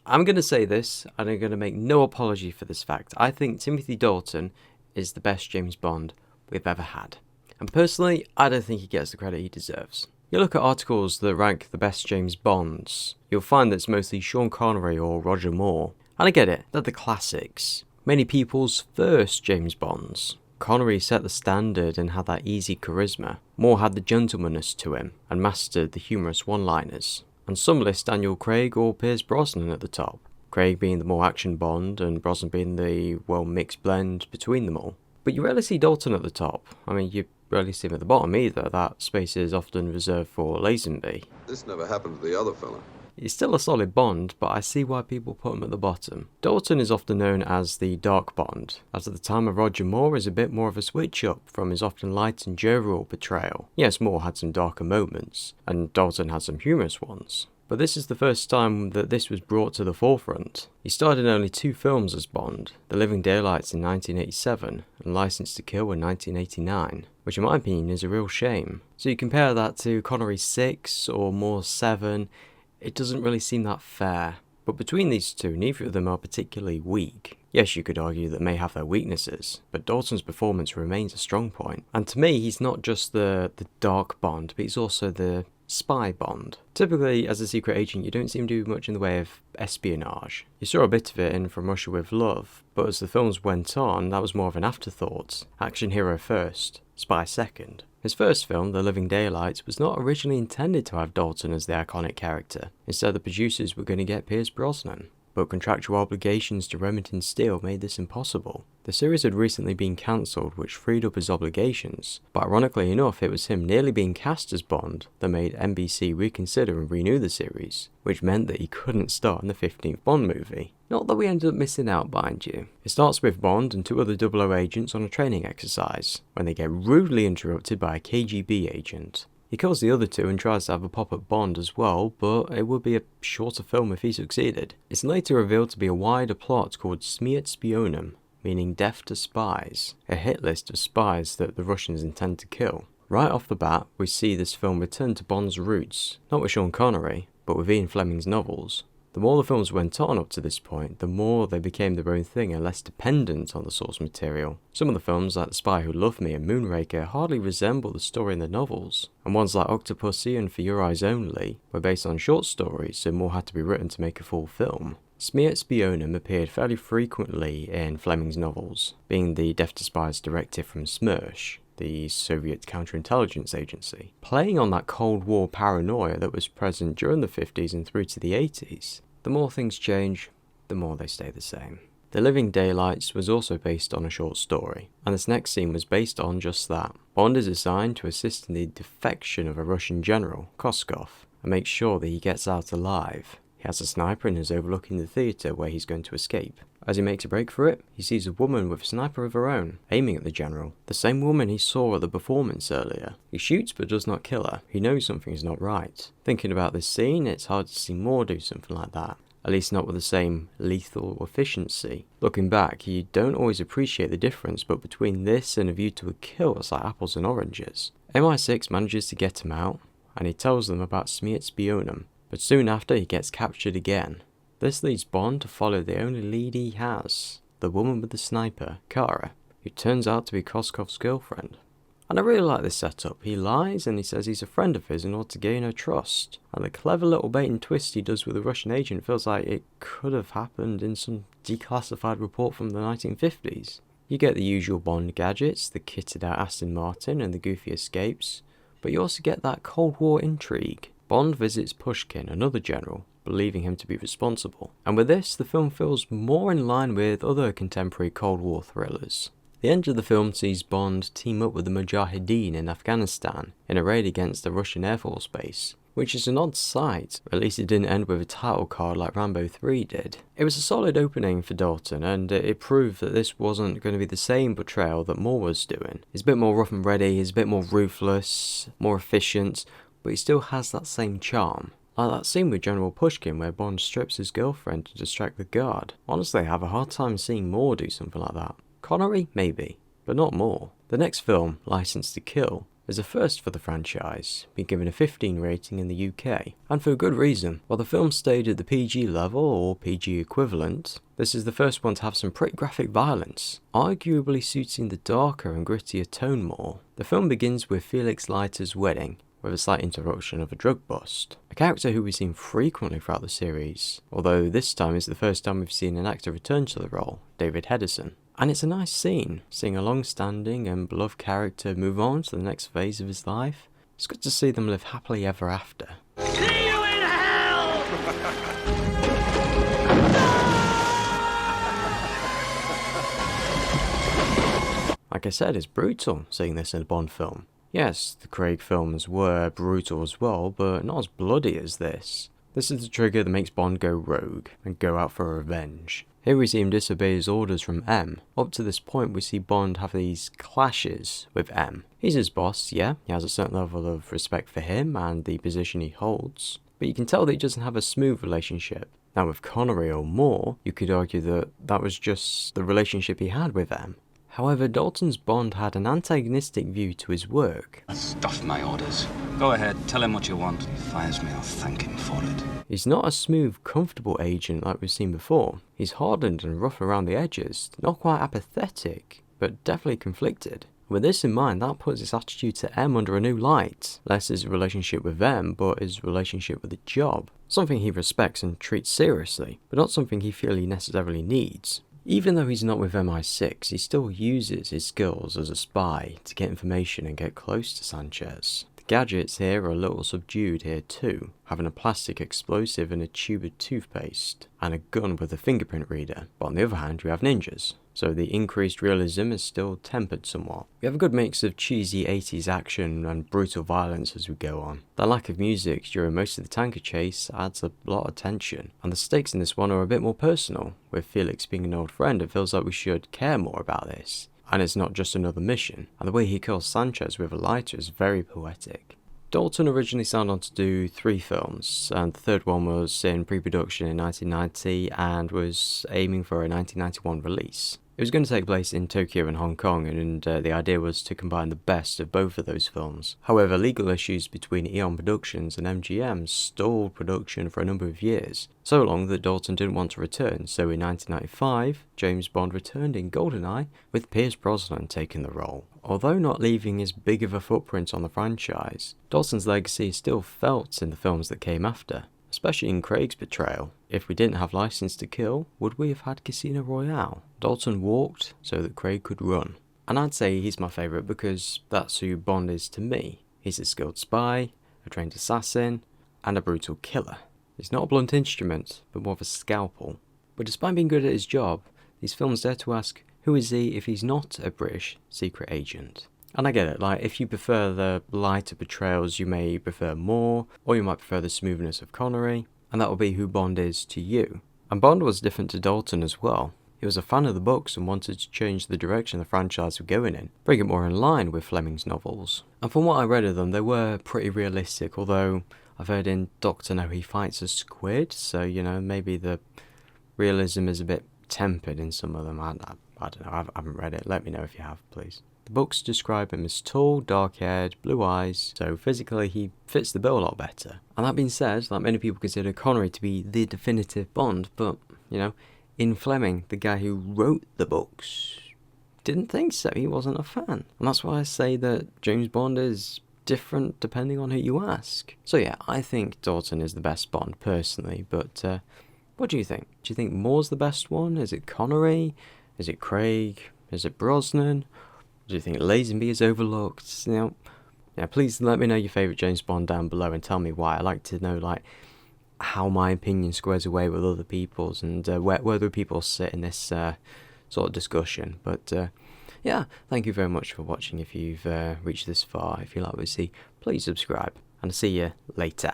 I'm going to say this, and I'm going to make no apology for this fact. I think Timothy Dalton is the best James Bond we've ever had. And personally, I don't think he gets the credit he deserves. You look at articles that rank the best James Bonds, you'll find that it's mostly Sean Connery or Roger Moore. And I get it, they're the classics. Many people's first James Bonds. Connery set the standard and had that easy charisma. Moore had the gentlemanness to him and mastered the humorous one-liners. And some list Daniel Craig or Pierce Brosnan at the top. Craig being the more action Bond and Brosnan being the, well, mixed blend between them all. But you rarely see Dalton at the top. I mean, you rarely see him at the bottom either. That space is often reserved for Lazenby. This never happened to the other fella. He's still a solid Bond, but I see why people put him at the bottom. Dalton is often known as the Dark Bond, as at the time of Roger Moore is a bit more of a switch up from his often light and jovial portrayal. Yes, Moore had some darker moments, and Dalton had some humorous ones. But this is the first time that this was brought to the forefront. He starred in only 2 films as Bond, The Living Daylights in 1987 and License to Kill in 1989, which in my opinion is a real shame. So you compare that to Connery's 6 or Moore's 7, it doesn't really seem that fair. But between these two, neither of them are particularly weak. Yes, you could argue that may have their weaknesses, but Dalton's performance remains a strong point. And to me, he's not just the dark Bond, but he's also the spy Bond. Typically, as a secret agent, you don't seem to do much in the way of espionage. You saw a bit of it in From Russia with Love, but as the films went on, that was more of an afterthought. Action hero first, spy second. His first film, The Living Daylights, was not originally intended to have Dalton as the iconic character. Instead, the producers were going to get Pierce Brosnan. But contractual obligations to Remington Steele made this impossible. The series had recently been cancelled, which freed up his obligations, but ironically enough, it was him nearly being cast as Bond that made NBC reconsider and renew the series, which meant that he couldn't star in the 15th Bond movie. Not that we ended up missing out, mind you. It starts with Bond and 2 other 00 agents on a training exercise, when they get rudely interrupted by a KGB agent. He kills the other 2 and tries to have a pop at Bond as well, but it would be a shorter film if he succeeded. It's later revealed to be a wider plot called Smert-Spionum, meaning death to spies, a hit list of spies that the Russians intend to kill. Right off the bat, we see this film return to Bond's roots, not with Sean Connery, but with Ian Fleming's novels. The more the films went on up to this point, the more they became their own thing and less dependent on the source material. Some of the films, like The Spy Who Loved Me and Moonraker, hardly resemble the story in the novels, and ones like Octopussy and For Your Eyes Only were based on short stories, so more had to be written to make a full film. Smert-Spionum appeared fairly frequently in Fleming's novels, being the Death to Spies directive from Smersh, the Soviet counterintelligence agency, playing on that Cold War paranoia that was present during the 50s and through to the 80s. The more things change, the more they stay the same. The Living Daylights was also based on a short story, and this next scene was based on just that. Bond is assigned to assist in the defection of a Russian general, Koskov, and make sure that he gets out alive. He has a sniper and is overlooking the theatre where he's going to escape. As he makes a break for it, he sees a woman with a sniper of her own, aiming at the general. The same woman he saw at the performance earlier. He shoots but does not kill her. He knows something is not right. Thinking about this scene, it's hard to see Moore do something like that. At least not with the same lethal efficiency. Looking back, you don't always appreciate the difference, but between this and A View to a Kill, it's like apples and oranges. MI6 manages to get him out, and he tells them about Smert-Spionum, but soon after he gets captured again. This leads Bond to follow the only lead he has, the woman with the sniper, Kara, who turns out to be Koskov's girlfriend. And I really like this setup. He lies and he says he's a friend of his in order to gain her trust. And the clever little bait and twist he does with the Russian agent feels like it could have happened in some declassified report from the 1950s. You get the usual Bond gadgets, the kitted out Aston Martin and the goofy escapes, but you also get that Cold War intrigue. Bond visits Pushkin, another general, believing him to be responsible. And with this, the film feels more in line with other contemporary Cold War thrillers. The end of the film sees Bond team up with the Mujahideen in Afghanistan in a raid against the Russian Air Force base, which is an odd sight. At least it didn't end with a title card like Rambo 3 did. It was a solid opening for Dalton, and it proved that this wasn't going to be the same portrayal that Moore was doing. He's a bit more rough and ready, he's a bit more ruthless, more efficient, but he still has that same charm. Like that scene with General Pushkin where Bond strips his girlfriend to distract the guard. Honestly, I have a hard time seeing Moore do something like that. Connery? Maybe, but not Moore. The next film, License to Kill, is a first for the franchise, being given a 15 rating in the UK, and for a good reason. While the film stayed at the PG level or PG equivalent, this is the first one to have some pretty graphic violence, arguably suiting the darker and grittier tone more. The film begins with Felix Leiter's wedding, with a slight interruption of a drug bust, a character who we've seen frequently throughout the series, although this time is the first time we've seen an actor return to the role, David Hedison. And it's a nice scene, seeing a long-standing and beloved character move on to the next phase of his life. It's good to see them live happily ever after. See you in hell! Like I said, it's brutal seeing this in a Bond film. Yes, the Craig films were brutal as well, but not as bloody as this. This is the trigger that makes Bond go rogue and go out for revenge. Here we see him disobey his orders from M. Up to this point we see Bond have these clashes with M. He's his boss, yeah, he has a certain level of respect for him and the position he holds, but you can tell that he doesn't have a smooth relationship. Now with Connery or Moore, you could argue that that was just the relationship he had with M. However, Dalton's Bond had an antagonistic view to his work. Stuff my orders. Go ahead, tell him what you want. If he fires me, I'll thank him for it. He's not a smooth, comfortable agent like we've seen before. He's hardened and rough around the edges, not quite apathetic, but definitely conflicted. With this in mind, that puts his attitude to M under a new light. Less his relationship with M, but his relationship with the job. Something he respects and treats seriously, but not something he feels he necessarily needs. Even though he's not with MI6, he still uses his skills as a spy to get information and get close to Sanchez. The gadgets here are a little subdued here too, having a plastic explosive and a tube of toothpaste, and a gun with a fingerprint reader. But on the other hand, we have ninjas, so the increased realism is still tempered somewhat. We have a good mix of cheesy 80s action and brutal violence as we go on. The lack of music during most of the tanker chase adds a lot of tension, and the stakes in this one are a bit more personal, with Felix being an old friend. It feels like we should care more about this, and it's not just another mission, and the way he kills Sanchez with a lighter is very poetic. Dalton originally signed on to do 3 films, and the third one was in pre-production in 1990 and was aiming for a 1991 release. It was going to take place in Tokyo and Hong Kong, and the idea was to combine the best of both of those films. However, legal issues between Eon Productions and MGM stalled production for a number of years, so long that Dalton didn't want to return, so in 1995, James Bond returned in GoldenEye, with Pierce Brosnan taking the role. Although not leaving as big of a footprint on the franchise, Dalton's legacy is still felt in the films that came after, especially in Craig's portrayal. If we didn't have License to Kill, would we have had Casino Royale? Dalton walked so that Craig could run. And I'd say he's my favourite because that's who Bond is to me. He's a skilled spy, a trained assassin, and a brutal killer. He's not a blunt instrument, but more of a scalpel. But despite being good at his job, these films dare to ask, who is he if he's not a British secret agent? And I get it, like, if you prefer the lighter portrayals, you may prefer Moore, or you might prefer the smoothness of Connery, and that will be who Bond is to you. And Bond was different to Dalton as well. He was a fan of the books and wanted to change the direction the franchise were going in, bring it more in line with Fleming's novels. And from what I read of them, they were pretty realistic, although I've heard in Doctor No he fights a squid, so, you know, maybe the realism is a bit tempered in some of them. I don't know, I haven't read it. Let me know if you have, please. The books describe him as tall, dark-haired, blue eyes, so physically he fits the bill a lot better. And that being said, like, many people consider Connery to be the definitive Bond, but, you know, in Fleming, the guy who wrote the books, didn't think so. He wasn't a fan. And that's why I say that James Bond is different depending on who you ask. So yeah, I think Dalton is the best Bond personally, but what do you think? Do you think Moore's the best one? Is it Connery? Is it Craig? Is it Brosnan? Do you think Lazenby is overlooked? You know, yeah, please let me know your favourite James Bond down below and tell me why. I like to know, like, how my opinion squares away with other people's and where other people sit in this sort of discussion. But yeah, thank you very much for watching. If you've reached this far, if you like what you see, please subscribe, and I'll see you later.